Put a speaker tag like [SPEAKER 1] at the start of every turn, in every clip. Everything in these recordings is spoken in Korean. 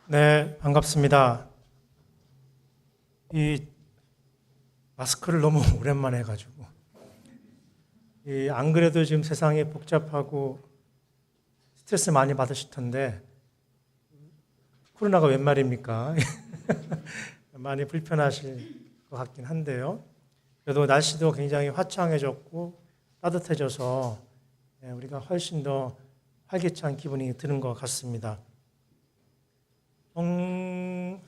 [SPEAKER 1] 네, 반갑습니다. 이 마스크를 너무 오랜만에 해가지고 안 그래도 지금 세상이 복잡하고 스트레스 많이 받으실 텐데 코로나가 웬 말입니까? 많이 불편하실 것 같긴 한데요. 그래도 날씨도 굉장히 화창해졌고 따뜻해져서 우리가 훨씬 더 활기찬 기분이 드는 것 같습니다.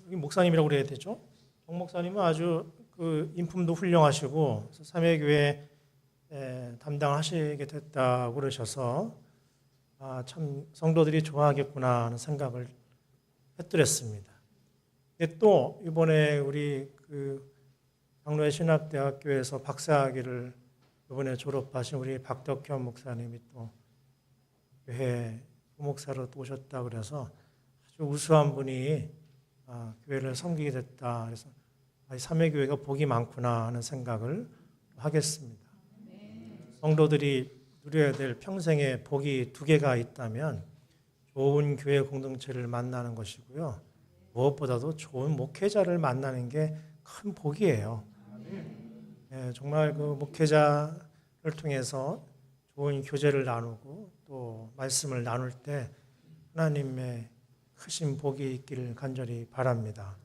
[SPEAKER 1] 목사님이라고 그래야 되죠? 정 목사님은 아주 그 인품도 훌륭하시고 삼회교회 담당하시게 됐다고 그러셔서 참 성도들이 좋아하겠구나 하는 생각을 했더랬습니다. 근데 또 이번에 우리 그 장로회 신학대학교에서 박사학위를 이번에 졸업하신 우리 박덕현 목사님이 또 교회 부목사로 또 오셨다 그래서 아주 우수한 분이 교회를 섬기게 됐다. 그래서 삼회교회가 복이 많구나 하는 생각을 하겠습니다. 성도들이 누려야 될 평생의 복이 두 개가 있다면 좋은 교회 공동체를 만나는 것이고요. 무엇보다도 좋은 목회자를 만나는 게 큰 복이에요. 정말 그 목회자를 통해서 좋은 교제를 나누고 또 말씀을 나눌 때 하나님의 크신 복이 있기를 간절히 바랍니다.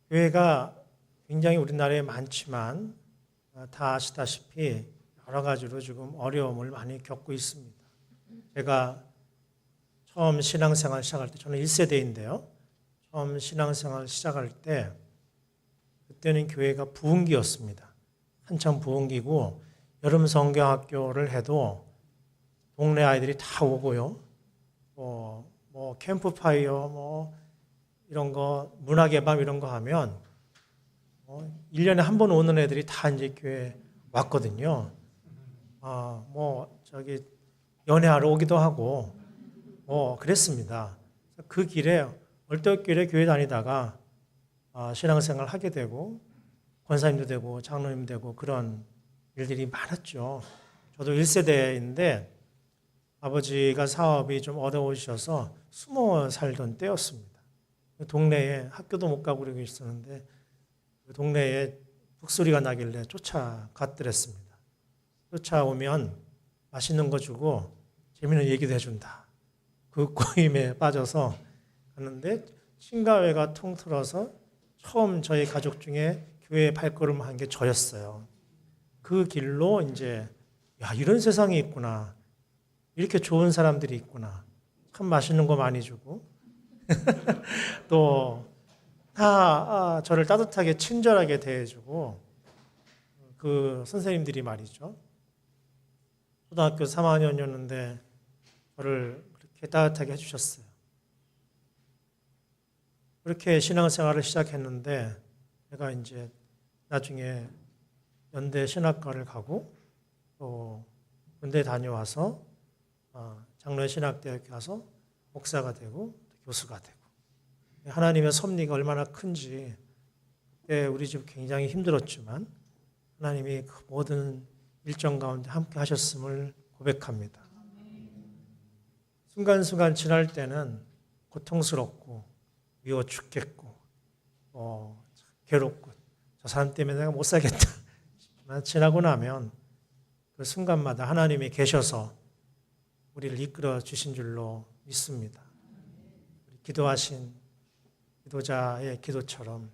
[SPEAKER 1] 교회가 굉장히 우리나라에 많지만 다 아시다시피 여러 가지로 지금 어려움을 많이 겪고 있습니다. 제가 처음 신앙생활 시작할 때, 저는 1세대인데요. 처음 신앙생활 시작할 때 그때는 교회가 부흥기였습니다. 한참 부흥기고 여름 성경학교를 해도 동네 아이들이 다 오고요. 뭐 캠프파이어 이런 거 문학의 밤 이런 거 하면 1년에 한 번 오는 애들이 다 이제 교회 왔거든요. 연애하러 오기도 하고 그랬습니다. 그 길에 얼떨결에 교회 다니다가 신앙생활 하게 되고 권사님도 되고 장로님 되고 그런 일들이 많았죠. 저도 1세대인데 아버지가 사업이 좀 어려우셔서 숨어 살던 때였습니다. 동네에 학교도 못 가고 그러고 있었는데 그 동네에 북소리가 나길래 쫓아갔더랬습니다. 쫓아오면 맛있는 거 주고 재미있는 얘기도 해준다. 그 꼬임에 빠져서 갔는데 친가회가 통틀어서 처음 저희 가족 중에 교회에 발걸음 한 게 저였어요. 그 길로 이제 이런 세상이 있구나. 이렇게 좋은 사람들이 있구나. 참 맛있는 거 많이 주고 또 다 저를 따뜻하게 친절하게 대해주고 그 선생님들이 말이죠. 초등학교 3학년이었는데 저를 그렇게 따뜻하게 해주셨어요. 그렇게 신앙생활을 시작했는데 제가 이제 나중에 연대 신학과를 가고 또 군대 다녀와서 장로회 신학대학교 가서 목사가 되고 교수가 되고 하나님의 섭리가 얼마나 큰지 그때 우리 집 굉장히 힘들었지만 하나님이 그 모든 일정 가운데 함께 하셨음을 고백합니다. 순간순간 지날 때는 고통스럽고 미워 죽겠고 괴롭고 저 사람 때문에 내가 못 살겠다 싶지만 지나고 나면 그 순간마다 하나님이 계셔서 우리를 이끌어 주신 줄로 믿습니다. 기도하신 기도자의 기도처럼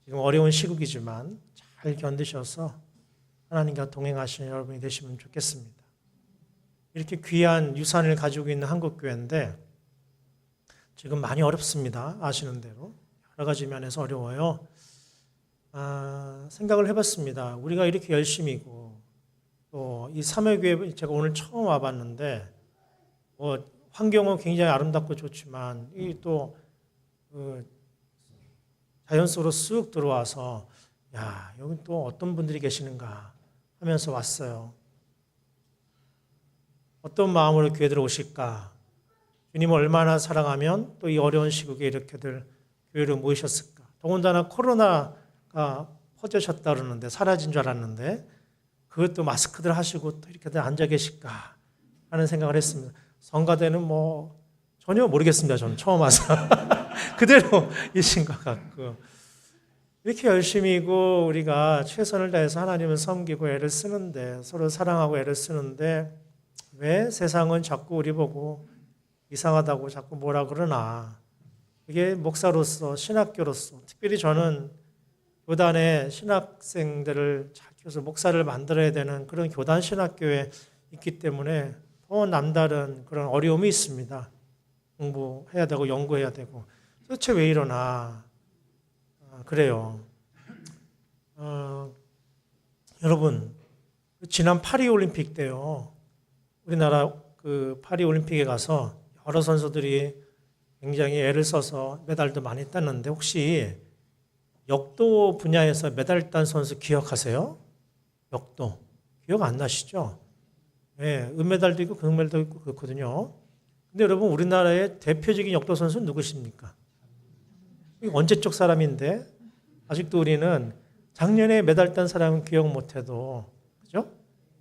[SPEAKER 1] 지금 어려운 시국이지만 잘 견디셔서 하나님과 동행하시는 여러분이 되시면 좋겠습니다. 이렇게 귀한 유산을 가지고 있는 한국교회인데 지금 많이 어렵습니다. 아시는 대로 여러 가지 면에서 어려워요. 생각을 해봤습니다. 우리가 이렇게 열심히고 또 이 삼회교회 제가 오늘 처음 와봤는데 환경은 굉장히 아름답고 좋지만 이 또 자연 속으로 쑥 들어와서 여기 또 어떤 분들이 계시는가 하면서 왔어요. 어떤 마음으로 교회 들어오실까? 주님을 얼마나 사랑하면 또 이 어려운 시국에 이렇게들 교회로 모이셨을까? 더군다나 코로나가 퍼져셨다 그러는데 사라진 줄 알았는데 그것도 마스크들 하시고 또 이렇게들 앉아 계실까 하는 생각을 했습니다. 성가대는 뭐 전혀 모르겠습니다. 저는 처음 와서 그대로이신 것 같고 이렇게 열심히고 우리가 최선을 다해서 하나님을 섬기고 애를 쓰는데 서로 사랑하고 애를 쓰는데 왜 세상은 자꾸 우리 보고 이상하다고 자꾸 뭐라 그러나 이게 목사로서 신학교로서 특별히 저는 교단의 신학생들을 잘 키워서 목사를 만들어야 되는 그런 교단 신학교에 있기 때문에 더 남다른 그런 어려움이 있습니다. 공부해야 되고 연구해야 되고 도대체 왜 이러나 그래요. 여러분 지난 파리올림픽 때요. 우리나라 그 파리올림픽에 가서 여러 선수들이 굉장히 애를 써서 메달도 많이 땄는데 혹시 역도 분야에서 메달 딴 선수 기억하세요? 역도 기억 안 나시죠? 네, 은메달도 있고 금메달도 있고 그렇거든요. 근데 여러분 우리나라의 대표적인 역도 선수는 누구십니까? 언제적 사람인데 아직도 우리는 작년에 메달 딴 사람은 기억 못해도 그죠?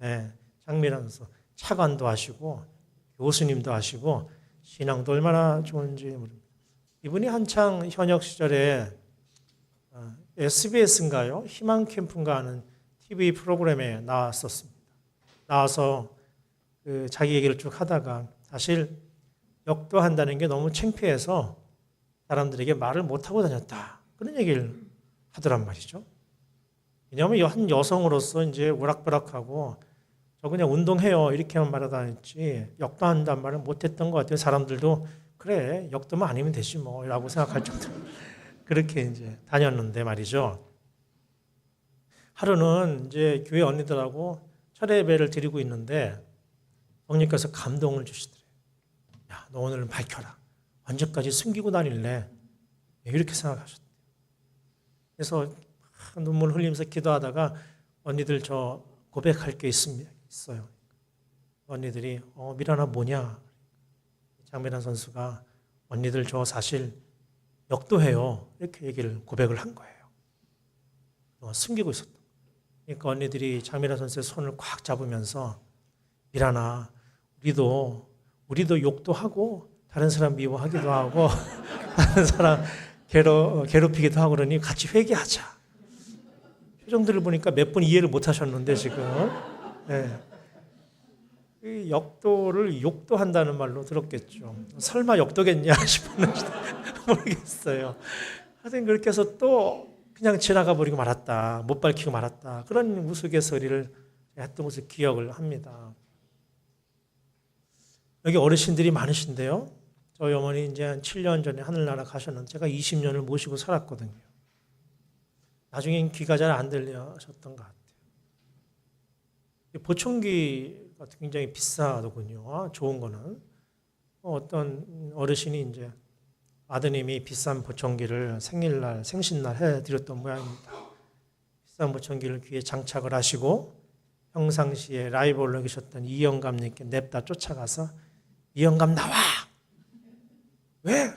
[SPEAKER 1] 네, 장미란 선수 차관도 하시고 교수님도 하시고 신앙도 얼마나 좋은지 모릅니다. 이분이 한창 현역 시절에 SBS인가요? 희망 캠프인가 하는 TV 프로그램에 나왔었습니다. 나와서 그 자기 얘기를 쭉 하다가 사실 역도한다는 게 너무 창피해서 사람들에게 말을 못하고 다녔다. 그런 얘기를 하더란 말이죠. 왜냐하면 한 여성으로서 이제 오락부락하고 저 그냥 운동해요 이렇게만 말하다녔지 역도한다는 말을 못했던 것 같아요. 사람들도 그래 역도만 아니면 되지 뭐라고 생각할 정도로 그렇게 이제 다녔는데 말이죠. 하루는 이제 교회 언니들하고 철회 예배를 드리고 있는데 성령께서 감동을 주시더래요. 야, 너 오늘 밝혀라. 언제까지 숨기고 다닐래? 이렇게 생각하셨대요. 그래서 눈물 흘리면서 기도하다가 언니들 저 고백할 게 있어요. 언니들이 미란아 뭐냐? 장미란 선수가 언니들 저 사실 역도해요. 이렇게 얘기를 고백을 한 거예요. 숨기고 있었다. 그러니까 언니들이 장미란 선수의 손을 꽉 잡으면서 미란아 우리도 욕도 하고 다른 사람 미워하기도 하고 다른 사람 괴롭히기도 하고 그러니 같이 회개하자. 표정들을 보니까 몇 분 이해를 못 하셨는데 지금 네. 이 역도를 욕도 한다는 말로 들었겠죠. 설마 역도겠냐 싶었는지 모르겠어요. 하여튼 그렇게 해서 또 그냥 지나가 버리고 말았다. 못 밝히고 말았다. 그런 우스갯소리를 했던 것을 기억을 합니다. 여기 어르신들이 많으신데요. 저희 어머니 이제 한 7년 전에 하늘나라 가셨는데 제가 20년을 모시고 살았거든요. 나중엔 귀가 잘 안 들려셨던 것 같아요. 보청기가 굉장히 비싸더군요. 좋은 거는. 어떤 어르신이 이제 아드님이 비싼 보청기를 생신날 해드렸던 모양입니다. 비싼 보청기를 귀에 장착을 하시고 평상시에 라이벌로 계셨던 이영감님께 냅다 쫓아가서 이영감 나와! 왜?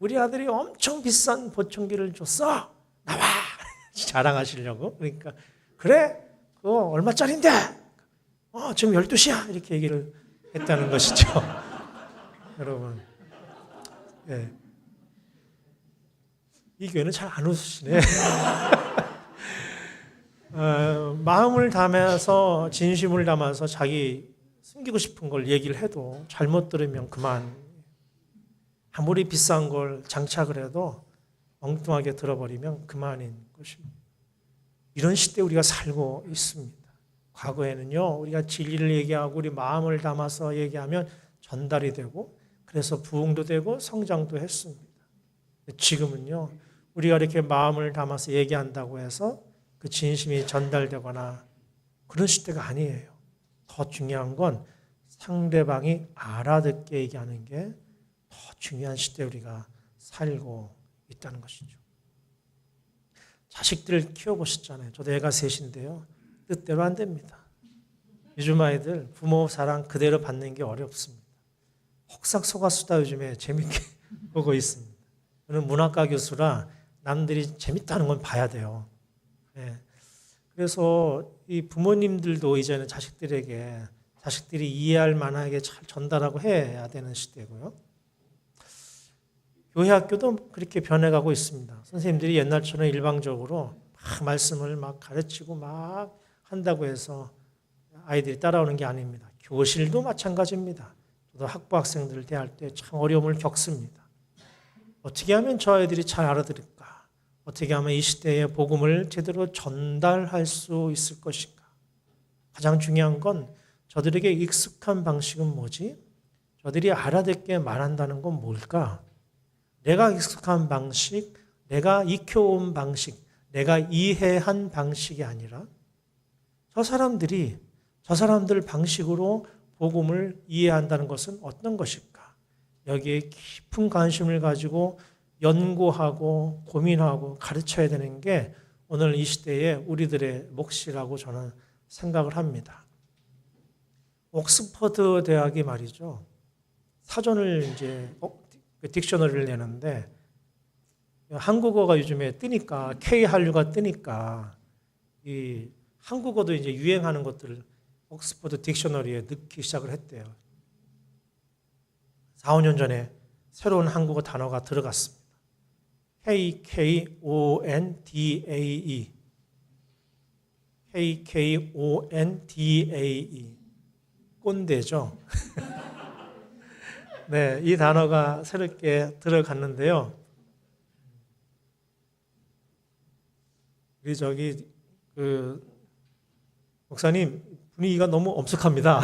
[SPEAKER 1] 우리 아들이 엄청 비싼 보청기를 줬어! 나와! 자랑하시려고. 그러니까 그래? 그거 얼마짜린데? 지금 12시야. 이렇게 얘기를 했다는 것이죠. 여러분. 네. 이 교회는 잘 안 웃으시네. 마음을 담아서 진심을 담아서 자기 숨기고 싶은 걸 얘기를 해도 잘못 들으면 그만. 아무리 비싼 걸 장착을 해도 엉뚱하게 들어버리면 그만인 것입니다. 이런 시대에 우리가 살고 있습니다. 과거에는요, 우리가 진리를 얘기하고 우리 마음을 담아서 얘기하면 전달이 되고 그래서 부흥도 되고 성장도 했습니다. 지금은요, 우리가 이렇게 마음을 담아서 얘기한다고 해서 그 진심이 전달되거나 그런 시대가 아니에요. 더 중요한 건 상대방이 알아듣게 얘기하는 게 더 중요한 시대에 우리가 살고 있다는 것이죠. 자식들을 키워보셨잖아요. 저도 애가 셋인데요. 뜻대로 안 됩니다. 요즘 아이들 부모 사랑 그대로 받는 게 어렵습니다. 혹삭 속았수다 요즘에 재밌게 보고 있습니다. 저는 문학과 교수라 남들이 재밌다는 건 봐야 돼요. 네. 그래서 이 부모님들도 이제는 자식들에게 자식들이 이해할 만하게 잘 전달하고 해야 되는 시대고요. 교회 학교도 그렇게 변해가고 있습니다. 선생님들이 옛날처럼 일방적으로 막 말씀을 막 가르치고 막 한다고 해서 아이들이 따라오는 게 아닙니다. 교실도 마찬가지입니다. 저도 학부 학생들을 대할 때 참 어려움을 겪습니다. 어떻게 하면 저 아이들이 잘 알아들을까? 어떻게 하면 이 시대의 복음을 제대로 전달할 수 있을 것인가? 가장 중요한 건 저들에게 익숙한 방식은 뭐지? 저들이 알아듣게 말한다는 건 뭘까? 내가 익숙한 방식, 내가 익혀온 방식, 내가 이해한 방식이 아니라 저 사람들 방식으로 복음을 이해한다는 것은 어떤 것일까? 여기에 깊은 관심을 가지고 연구하고 고민하고 가르쳐야 되는 게 오늘 이 시대의 우리들의 몫이라고 저는 생각을 합니다. 옥스퍼드 대학이 말이죠. 사전을 이제 딕셔너리를 내는데 한국어가 요즘에 뜨니까 K-한류가 뜨니까 이 한국어도 이제 유행하는 것들을 옥스퍼드 딕셔너리에 넣기 시작을 했대요. 4, 5년 전에 새로운 한국어 단어가 들어갔습니다. KKONDAE KKONDAE 꼰대죠. 네, 이 단어가 새롭게 들어갔는데요. 우리 목사님 분위기가 너무 엄숙합니다.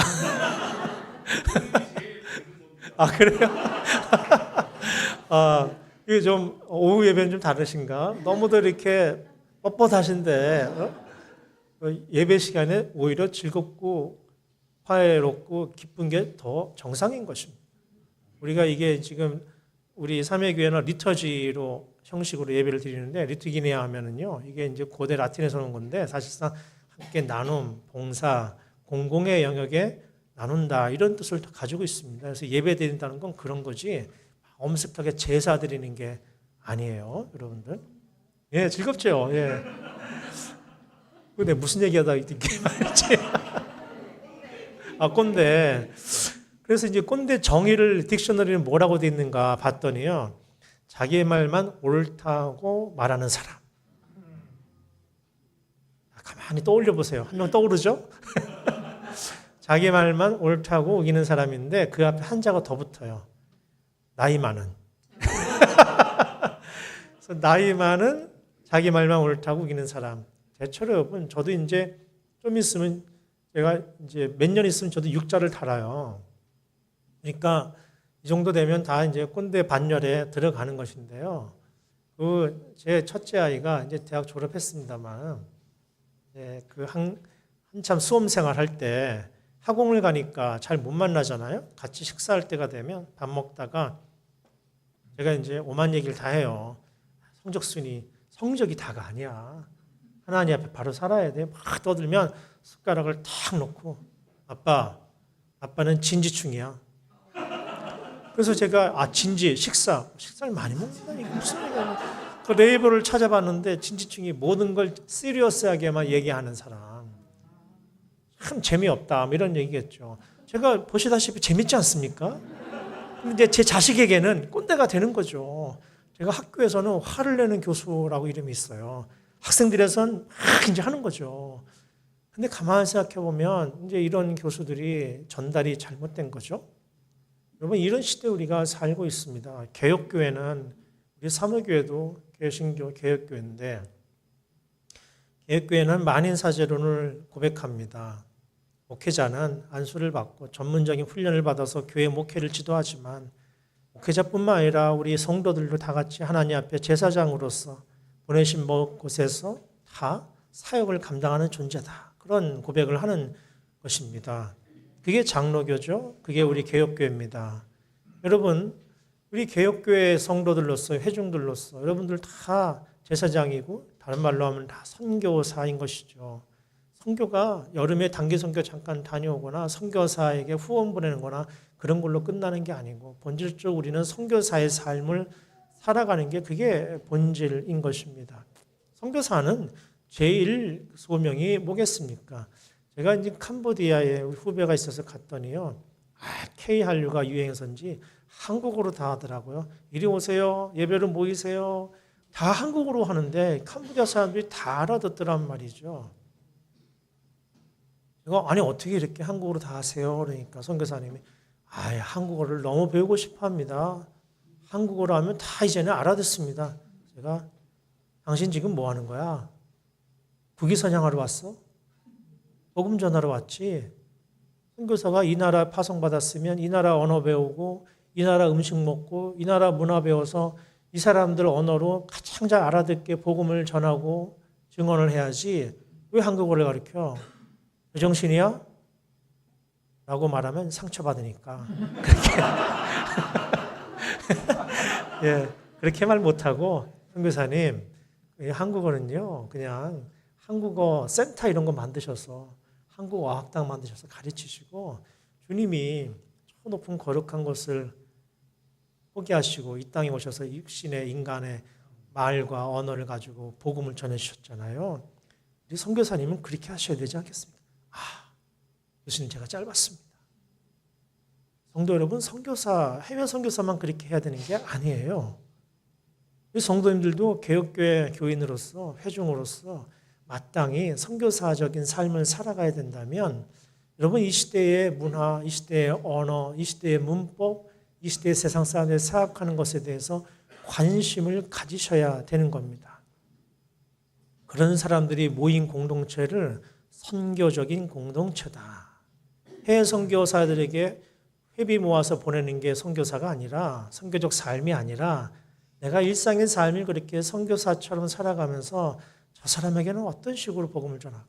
[SPEAKER 1] 아, 그래요? 이게 좀 오후 예배는 좀 다르신가? 너무들 이렇게 뻣뻣하신데 예배 시간에 오히려 즐겁고 화해롭고 기쁜 게 더 정상인 것입니다. 우리가 이게 지금 우리 삼회교회는 리터지로 형식으로 예배를 드리는데 리투기니아 하면은요 이게 이제 고대 라틴에서 온 건데 사실상 함께 나눔, 봉사, 공공의 영역에 나눈다 이런 뜻을 가지고 있습니다. 그래서 예배 드린다는 건 그런 거지 엄숙하게 제사 드리는 게 아니에요, 여러분들. 예, 즐겁죠. 예. 근데 무슨 얘기하다 이렇게 말했지? 꼰대. 그래서 이제 꼰대 정의를 딕셔너리는 뭐라고 돼 있는가 봤더니요. 자기의 말만 옳다고 말하는 사람. 가만히 떠올려 보세요. 한 명 떠오르죠? 자기 말만 옳다고 우기는 사람인데 그 앞에 한자가 더 붙어요. 나이 많은. 그래서 나이 많은 자기 말만 옳다고 우기는 사람. 대체로 여러분, 저도 이제 좀 있으면 제가 이제 몇 년 있으면 저도 육자를 달아요. 그러니까 이 정도 되면 다 이제 꼰대 반열에 들어가는 것인데요. 제 첫째 아이가 이제 대학 졸업했습니다만, 한참 수험생활 할 때 학원을 가니까 잘 못 만나잖아요. 같이 식사할 때가 되면 밥 먹다가 제가 이제 오만 얘기를 다 해요. 성적이 다가 아니야. 하나님 앞에 바로 살아야 돼. 막 떠들면 숟가락을 탁 놓고 아빠는 진지충이야. 그래서 제가 식사를 많이 먹는다 이게 무슨 얘기야? 그 네이버를 찾아봤는데 진지충이 모든 걸 시리어스하게만 얘기하는 사람. 참 재미없다 이런 얘기겠죠. 제가 보시다시피 재밌지 않습니까? 근데 제 자식에게는 꼰대가 되는 거죠. 제가 학교에서는 화를 내는 교수라고 이름이 있어요. 학생들에선 막 이제 하는 거죠. 근데 가만히 생각해 보면 이제 이런 교수들이 전달이 잘못된 거죠. 여러분 이런 시대에 우리가 살고 있습니다. 개혁교회는 우리 사무교회도 개신교 개혁교회인데 개혁교회는 만인사제론을 고백합니다. 목회자는 안수를 받고 전문적인 훈련을 받아서 교회 목회를 지도하지만 목회자뿐만 아니라 우리 성도들도 다 같이 하나님 앞에 제사장으로서 보내신 곳에서 다 사역을 감당하는 존재다. 그런 고백을 하는 것입니다. 그게 장로교죠. 그게 우리 개혁교회입니다. 여러분, 우리 개혁교회 성도들로서 회중들로서 여러분들 다 제사장이고 다른 말로 하면 다 선교사인 것이죠. 선교가 여름에 단기 선교 잠깐 다녀오거나 선교사에게 후원 보내는 거나 그런 걸로 끝나는 게 아니고 본질적으로 우리는 선교사의 삶을 살아가는 게 그게 본질인 것입니다. 선교사는 제일 소명이 뭐겠습니까? 제가 이제 캄보디아에 우리 후배가 있어서 갔더니요. K한류가 유행해서인지 한국어로 다 하더라고요. 이리 오세요. 예배로 모이세요. 다 한국어로 하는데 캄보디아 사람들이 다 알아듣더란 말이죠. 이거 아니 어떻게 이렇게 한국어로 다 하세요? 그러니까 선교사님이 한국어를 너무 배우고 싶어 합니다. 한국어로 하면 다 이제는 알아듣습니다. 제가 당신 지금 뭐 하는 거야? 국위선양하러 왔어? 복음 전하러 왔지? 선교사가 이 나라 파송받았으면 이 나라 언어 배우고 이 나라 음식 먹고 이 나라 문화 배워서 이 사람들 언어로 가장 잘 알아듣게 복음을 전하고 증언을 해야지 왜 한국어를 가르쳐? 제정신이야? 라고 말하면 상처받으니까 그렇게 말 못하고 선교사님 한국어는요 그냥 한국어 센터 이런 거 만드셔서 한국어 어학당 만드셔서 가르치시고 주님이 저 높은 거룩한 것을 포기하시고 이 땅에 오셔서 육신의 인간의 말과 언어를 가지고 복음을 전해주셨잖아요. 우리 선교사님은 그렇게 하셔야 되지 않겠습니까? 교수님 제가 짧았습니다. 성도 여러분, 선교사, 해외 선교사만 그렇게 해야 되는 게 아니에요. 우리 성도님들도 개혁교회 교인으로서 회중으로서 마땅히 선교사적인 삶을 살아가야 된다면 여러분 이 시대의 문화, 이 시대의 언어, 이 시대의 문법, 이 시대의 세상 사람들이 생각하는 것에 대해서 관심을 가지셔야 되는 겁니다. 그런 사람들이 모인 공동체를 선교적인 공동체다. 해외 선교사들에게 회비 모아서 보내는 게 선교사가 아니라 선교적 삶이 아니라 내가 일상의 삶을 그렇게 선교사처럼 살아가면서 저 사람에게는 어떤 식으로 복음을 전할까?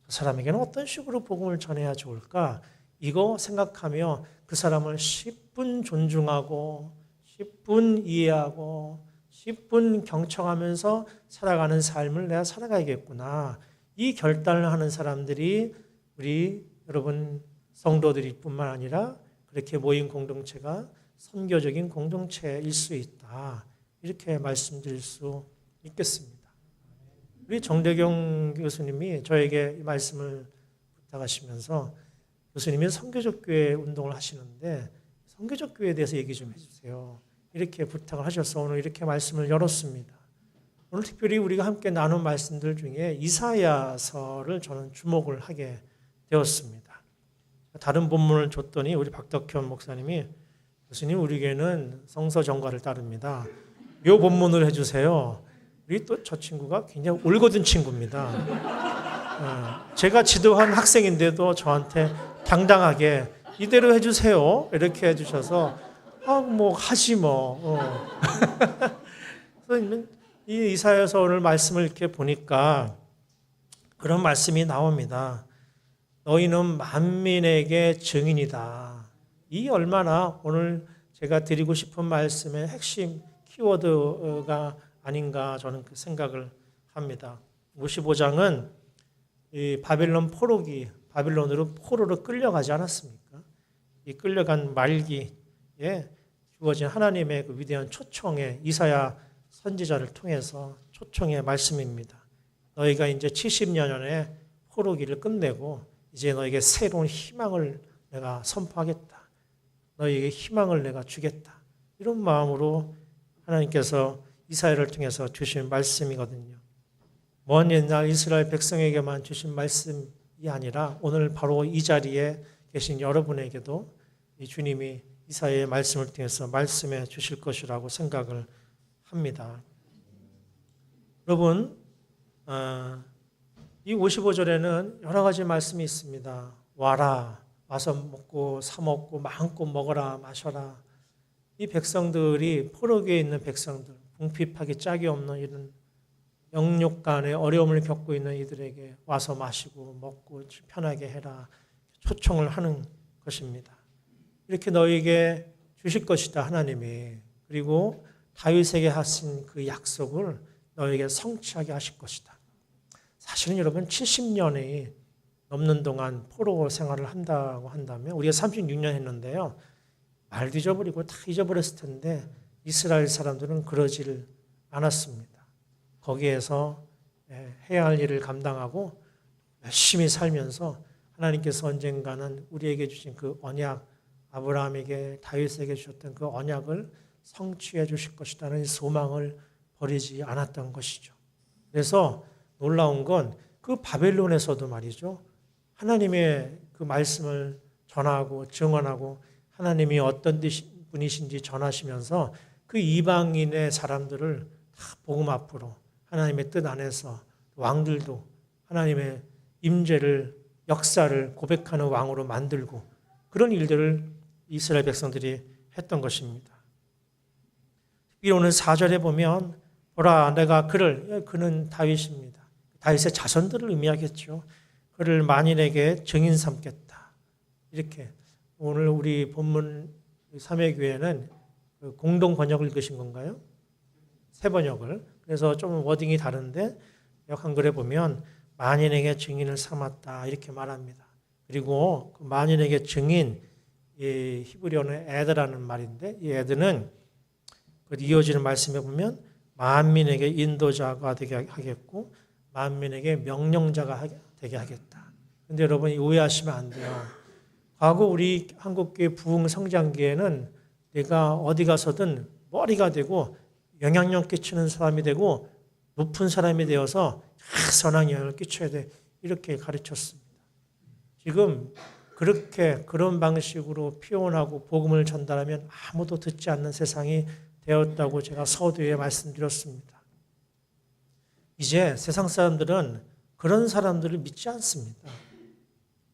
[SPEAKER 1] 저 사람에게는 어떤 식으로 복음을 전해야 좋을까? 이거 생각하며 그 사람을 10분 존중하고 10분 이해하고 10분 경청하면서 살아가는 삶을 내가 살아가야겠구나. 이 결단을 하는 사람들이 우리 여러분 성도들일 뿐만 아니라 그렇게 모인 공동체가 선교적인 공동체일 수 있다. 이렇게 말씀드릴 수 있겠습니다. 우리 정대경 교수님이 저에게 이 말씀을 부탁하시면서 교수님이 선교적 교회 운동을 하시는데 선교적 교회에 대해서 얘기 좀 해주세요. 이렇게 부탁을 하셔서 오늘 이렇게 말씀을 열었습니다. 오늘 특별히 우리가 함께 나눈 말씀들 중에 이사야서를 저는 주목을 하게 되었습니다. 다른 본문을 줬더니 우리 박덕현 목사님이 교수님 우리 교회는 성서 정과를 따릅니다. 이 본문을 해주세요. 우리 또 저 친구가 굉장히 올곧은 친구입니다. 제가 지도한 학생인데도 저한테 당당하게 이대로 해주세요. 이렇게 해주셔서 뭐 하지 뭐. 그래서 이 이사야서 오늘 말씀을 이렇게 보니까 그런 말씀이 나옵니다. 너희는 만민에게 증인이다. 이 얼마나 오늘 제가 드리고 싶은 말씀의 핵심 키워드가 아닌가 저는 그 생각을 합니다. 55장은 이 바빌론 포로기, 바빌론으로 포로로 끌려가지 않았습니까? 이 끌려간 말기에 주어진 하나님의 그 위대한 초청에 이사야 선지자를 통해서 초청의 말씀입니다. 너희가 이제 70년의 포로기를 끝내고 이제 너에게 새로운 희망을 내가 선포하겠다. 너에게 희망을 내가 주겠다. 이런 마음으로 하나님께서 이사야를 통해서 주신 말씀이거든요. 먼 옛날 이스라엘 백성에게만 주신 말씀이 아니라 오늘 바로 이 자리에 계신 여러분에게도 이 주님이 이사야의 말씀을 통해서 말씀해 주실 것이라고 생각을 합니다. 여러분, 이 55절에는 여러 가지 말씀이 있습니다. 와라, 와서 먹고 사 먹고 마음껏 먹어라, 마셔라. 이 백성들이 포로기에 있는 백성들, 궁핍하기 짝이 없는 이런 영육간의 어려움을 겪고 있는 이들에게 와서 마시고 먹고 편하게 해라. 초청을 하는 것입니다. 이렇게 너에게 주실 것이다, 하나님이. 그리고 다윗에게 하신 그 약속을 너에게 성취하게 하실 것이다. 사실은 여러분 70년이 넘는 동안 포로 생활을 한다고 한다면 우리가 36년 했는데요. 말도 잊어버리고 다 잊어버렸을 텐데 이스라엘 사람들은 그러질 않았습니다. 거기에서 해야 할 일을 감당하고 열심히 살면서 하나님께서 언젠가는 우리에게 주신 그 언약, 아브라함에게 다윗에게 주셨던 그 언약을 성취해 주실 것이라는 소망을 버리지 않았던 것이죠. 그래서 놀라운 건 그 바벨론에서도 말이죠. 하나님의 그 말씀을 전하고 증언하고 하나님이 어떤 분이신지 전하시면서 그 이방인의 사람들을 다 복음 앞으로 하나님의 뜻 안에서 왕들도 하나님의 임재를 역사를 고백하는 왕으로 만들고 그런 일들을 이스라엘 백성들이 했던 것입니다. 특히 오늘 4절에 보면 보라 내가 그는 다윗입니다. 다윗의 자손들을 의미하겠죠. 그를 만인에게 증인 삼겠다. 이렇게 오늘 우리 본문 삼회교회는 공동 번역을 읽으신 건가요? 새 번역을. 그래서 좀 워딩이 다른데 한글에 보면 만인에게 증인을 삼았다 이렇게 말합니다. 그리고 그 만인에게 증인 이 히브리어는 에드라는 말인데 이 에드는 이어지는 말씀에 보면 만민에게 인도자가 되게 하겠고 만민에게 명령자가 되게 하겠다. 그런데 여러분 오해하시면 안 돼요. 과거 우리 한국교회 부흥 성장기에는 내가 어디 가서든 머리가 되고 영향력 끼치는 사람이 되고 높은 사람이 되어서 선한 영향을 끼쳐야 돼 이렇게 가르쳤습니다. 지금 그렇게 그런 방식으로 표현하고 복음을 전달하면 아무도 듣지 않는 세상이 되었다고 제가 서두에 말씀드렸습니다. 이제 세상 사람들은 그런 사람들을 믿지 않습니다.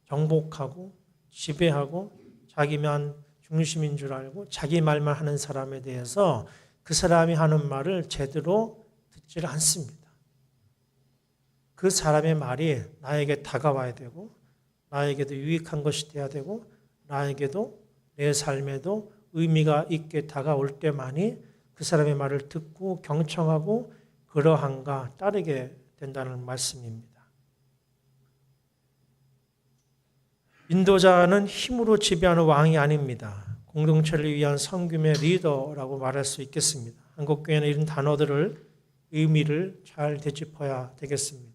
[SPEAKER 1] 정복하고 지배하고 자기만 중심인 줄 알고 자기 말만 하는 사람에 대해서 그 사람이 하는 말을 제대로 듣지를 않습니다. 그 사람의 말이 나에게 다가와야 되고 나에게도 유익한 것이 돼야 되고 나에게도 내 삶에도 의미가 있게 다가올 때만이 그 사람의 말을 듣고 경청하고 그러한가 따르게 된다는 말씀입니다. 인도자는 힘으로 지배하는 왕이 아닙니다. 공동체를 위한 섬김의 리더라고 말할 수 있겠습니다. 한국교회는 이런 단어들을 의미를 잘 되짚어야 되겠습니다.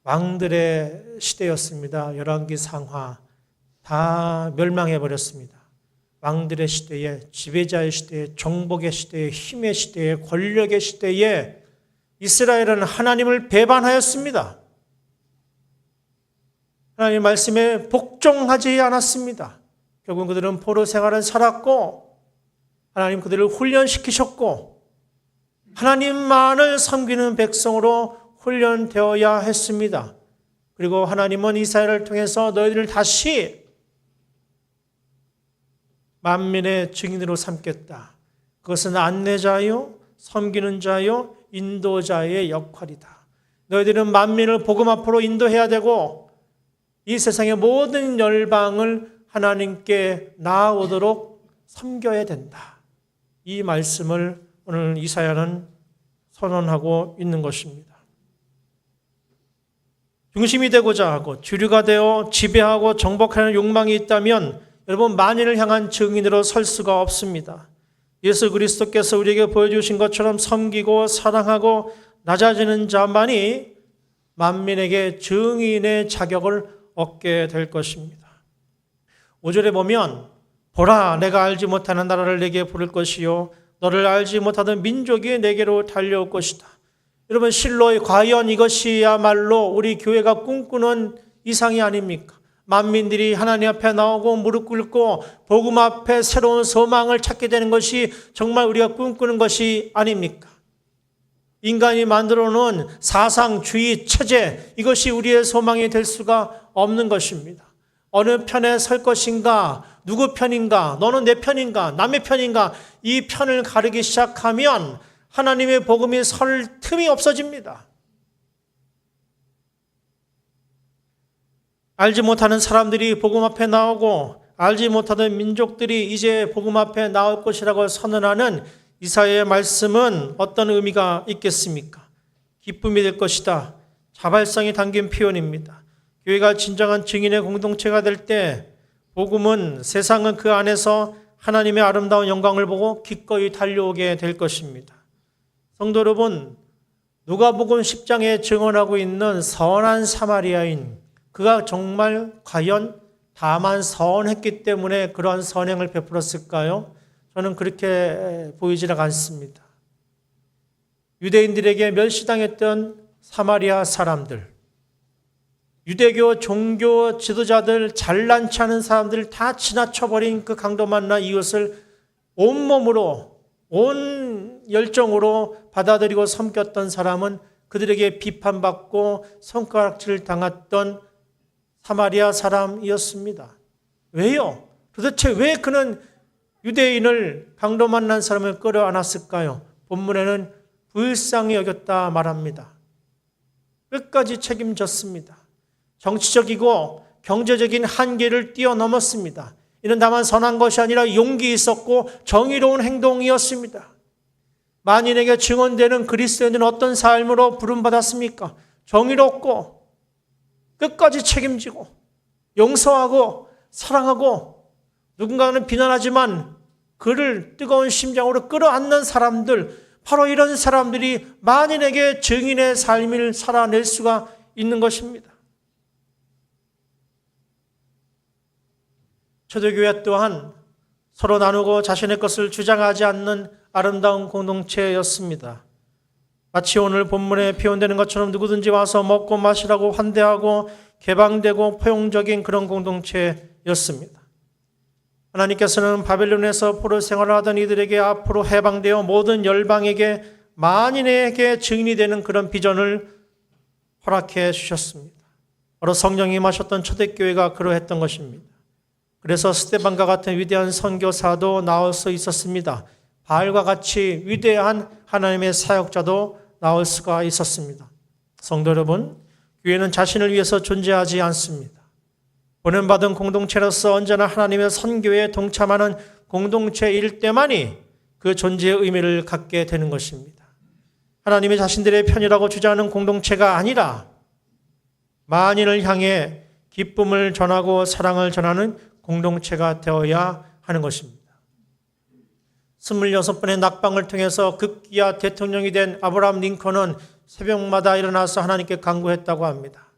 [SPEAKER 1] 왕들의 시대였습니다. 열왕기 상하 다 멸망해버렸습니다. 왕들의 시대에 지배자의 시대에 정복의 시대에 힘의 시대에 권력의 시대에 이스라엘은 하나님을 배반하였습니다. 하나님의 말씀에 복종하지 않았습니다. 결국 그들은 포로 생활을 살았고 하나님 그들을 훈련시키셨고 하나님만을 섬기는 백성으로 훈련되어야 했습니다. 그리고 하나님은 이스라엘을 통해서 너희들을 다시 만민의 증인으로 삼겠다. 그것은 안내자요, 섬기는 자요, 인도자의 역할이다. 너희들은 만민을 복음 앞으로 인도해야 되고 이 세상의 모든 열방을 하나님께 나아오도록 섬겨야 된다. 이 말씀을 오늘 이사야는 선언하고 있는 것입니다. 중심이 되고자 하고 주류가 되어 지배하고 정복하는 욕망이 있다면 여러분 만인을 향한 증인으로 설 수가 없습니다. 예수 그리스도께서 우리에게 보여주신 것처럼 섬기고 사랑하고 낮아지는 자만이 만민에게 증인의 자격을 얻게 될 것입니다. 5절에 보면 보라 내가 알지 못하는 나라를 내게 부를 것이요 너를 알지 못하던 민족이 내게로 달려올 것이다. 여러분 실로 과연 이것이야말로 우리 교회가 꿈꾸는 이상이 아닙니까? 만민들이 하나님 앞에 나오고 무릎 꿇고 복음 앞에 새로운 소망을 찾게 되는 것이 정말 우리가 꿈꾸는 것이 아닙니까? 인간이 만들어 놓은 사상주의 체제 이것이 우리의 소망이 될 수가 없는 것입니다. 어느 편에 설 것인가? 누구 편인가? 너는 내 편인가? 남의 편인가? 이 편을 가르기 시작하면 하나님의 복음이 설 틈이 없어집니다. 알지 못하는 사람들이 복음 앞에 나오고 알지 못하던 민족들이 이제 복음 앞에 나올 것이라고 선언하는 이사야의 말씀은 어떤 의미가 있겠습니까? 기쁨이 될 것이다. 자발성이 담긴 표현입니다. 교회가 진정한 증인의 공동체가 될 때 복음은 세상은 그 안에서 하나님의 아름다운 영광을 보고 기꺼이 달려오게 될 것입니다. 성도 여러분, 누가복음 10장에 증언하고 있는 선한 사마리아인 그가 정말 과연 다만 선했기 때문에 그러한 선행을 베풀었을까요? 저는 그렇게 보이지는 않습니다. 유대인들에게 멸시당했던 사마리아 사람들, 유대교 종교 지도자들, 잘난치 않은 사람들 다 지나쳐버린 그 강도 만나 이웃을 온몸으로 온 열정으로 받아들이고 섬겼던 사람은 그들에게 비판받고 손가락질 당했던 사마리아 사람이었습니다. 왜요? 도대체 왜 그는 유대인을 강도 만난 사람을 끌어안았을까요? 본문에는 불쌍히 여겼다 말합니다. 끝까지 책임졌습니다. 정치적이고 경제적인 한계를 뛰어넘었습니다. 이는 다만 선한 것이 아니라 용기 있었고 정의로운 행동이었습니다. 만인에게 증언되는 그리스도인은 어떤 삶으로 부름받았습니까? 정의롭고 끝까지 책임지고 용서하고 사랑하고 누군가는 비난하지만 그를 뜨거운 심장으로 끌어안는 사람들, 바로 이런 사람들이 만인에게 증인의 삶을 살아낼 수가 있는 것입니다. 초대교회 또한 서로 나누고 자신의 것을 주장하지 않는 아름다운 공동체였습니다. 마치 오늘 본문에 표현되는 것처럼 누구든지 와서 먹고 마시라고 환대하고 개방되고 포용적인 그런 공동체였습니다. 하나님께서는 바벨론에서 포로 생활을 하던 이들에게 앞으로 해방되어 모든 열방에게 만인에게 증인이 되는 그런 비전을 허락해 주셨습니다. 바로 성령이 임하셨던 초대교회가 그러했던 것입니다. 그래서 스데반과 같은 위대한 선교사도 나올 수 있었습니다. 바알과 같이 위대한 하나님의 사역자도 나올 수가 있었습니다. 성도 여러분, 교회는 자신을 위해서 존재하지 않습니다. 보냄받은 공동체로서 언제나 하나님의 선교에 동참하는 공동체일 때만이 그 존재의 의미를 갖게 되는 것입니다. 하나님이 자신들의 편이라고 주장하는 공동체가 아니라 만인을 향해 기쁨을 전하고 사랑을 전하는 공동체가 되어야 하는 것입니다. 26번의 낙방을 통해서 급기야 대통령이 된 아브라함 링컨은 새벽마다 일어나서 하나님께 간구했다고 합니다.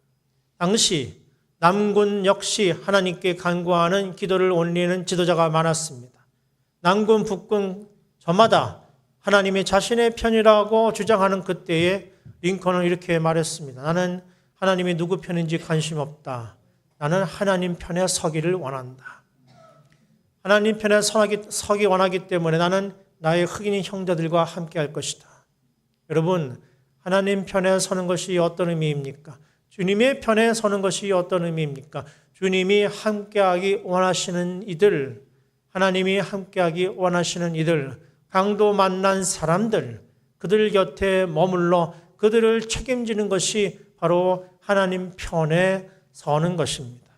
[SPEAKER 1] 당시 남군 역시 하나님께 간구하는 기도를 올리는 지도자가 많았습니다. 남군, 북군 저마다 하나님이 자신의 편이라고 주장하는 그때에 링컨은 이렇게 말했습니다. 나는 하나님이 누구 편인지 관심 없다. 나는 하나님 편에 서기를 원한다. 하나님 편에 서기 원하기 때문에 나는 나의 흑인 형제들과 함께 할 것이다. 여러분, 하나님 편에 서는 것이 어떤 의미입니까? 주님의 편에 서는 것이 어떤 의미입니까? 주님이 함께하기 원하시는 이들, 하나님이 함께하기 원하시는 이들, 강도 만난 사람들, 그들 곁에 머물러 그들을 책임지는 것이 바로 하나님 편에 서는 것입니다.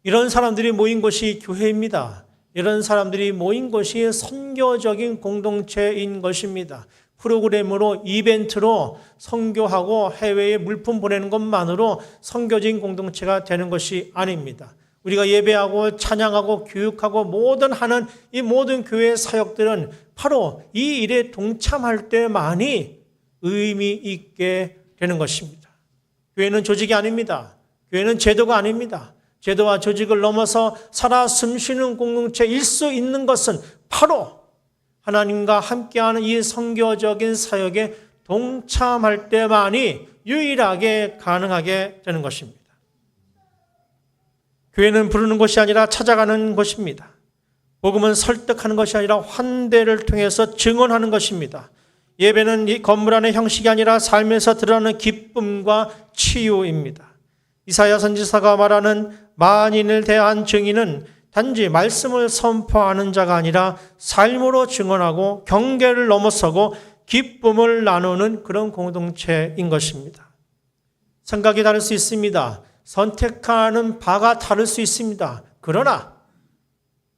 [SPEAKER 1] 이런 사람들이 모인 곳이 교회입니다. 이런 사람들이 모인 곳이 선교적인 공동체인 것입니다. 프로그램으로 이벤트로 선교하고 해외에 물품 보내는 것만으로 선교적인 공동체가 되는 것이 아닙니다. 우리가 예배하고 찬양하고 교육하고 하는 이 모든 교회의 사역들은 바로 이 일에 동참할 때만이 의미 있게 되는 것입니다. 교회는 조직이 아닙니다. 교회는 제도가 아닙니다. 제도와 조직을 넘어서 살아 숨쉬는 공동체일 수 있는 것은 바로 하나님과 함께하는 이 선교적인 사역에 동참할 때만이 유일하게 가능하게 되는 것입니다. 교회는 부르는 것이 아니라 찾아가는 것입니다. 복음은 설득하는 것이 아니라 환대를 통해서 증언하는 것입니다. 예배는 이 건물 안의 형식이 아니라 삶에서 드러나는 기쁨과 치유입니다. 이사야 선지자가 말하는 만인을 대한 증인은 단지 말씀을 선포하는 자가 아니라 삶으로 증언하고 경계를 넘어서고 기쁨을 나누는 그런 공동체인 것입니다. 생각이 다를 수 있습니다. 선택하는 바가 다를 수 있습니다. 그러나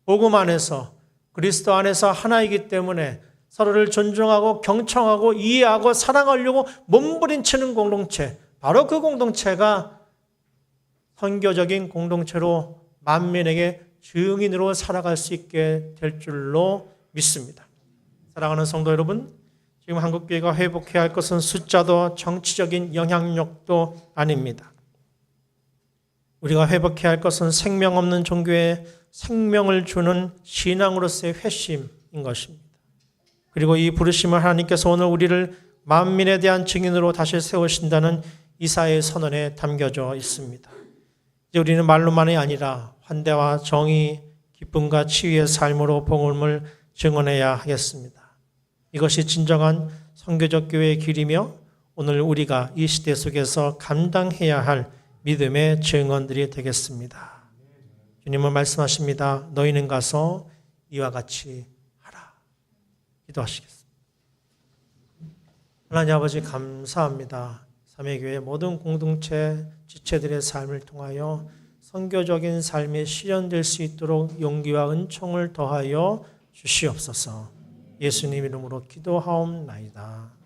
[SPEAKER 1] 복음 안에서 그리스도 안에서 하나이기 때문에 서로를 존중하고 경청하고 이해하고 사랑하려고 몸부림치는 공동체, 바로 그 공동체가 선교적인 공동체로 만민에게 증인으로 살아갈 수 있게 될 줄로 믿습니다. 사랑하는 성도 여러분, 지금 한국교회가 회복해야 할 것은 숫자도 정치적인 영향력도 아닙니다. 우리가 회복해야 할 것은 생명 없는 종교에 생명을 주는 신앙으로서의 회심인 것입니다. 그리고 이 부르심을 하나님께서 오늘 우리를 만민에 대한 증인으로 다시 세우신다는 이사야의 선언에 담겨져 있습니다. 이제 우리는 말로만이 아니라 환대와 정의, 기쁨과 치유의 삶으로 복음을 증언해야 하겠습니다. 이것이 진정한 선교적 교회의 길이며 오늘 우리가 이 시대 속에서 감당해야 할 믿음의 증언들이 되겠습니다. 주님은 말씀하십니다. 너희는 가서 이와 같이 하라. 기도하시겠습니다. 하나님 아버지 감사합니다. 삼위교회 모든 공동체 지체들의 삶을 통하여 선교적인 삶이 실현될 수 있도록 용기와 은총을 더하여 주시옵소서. 예수님 이름으로 기도하옵나이다.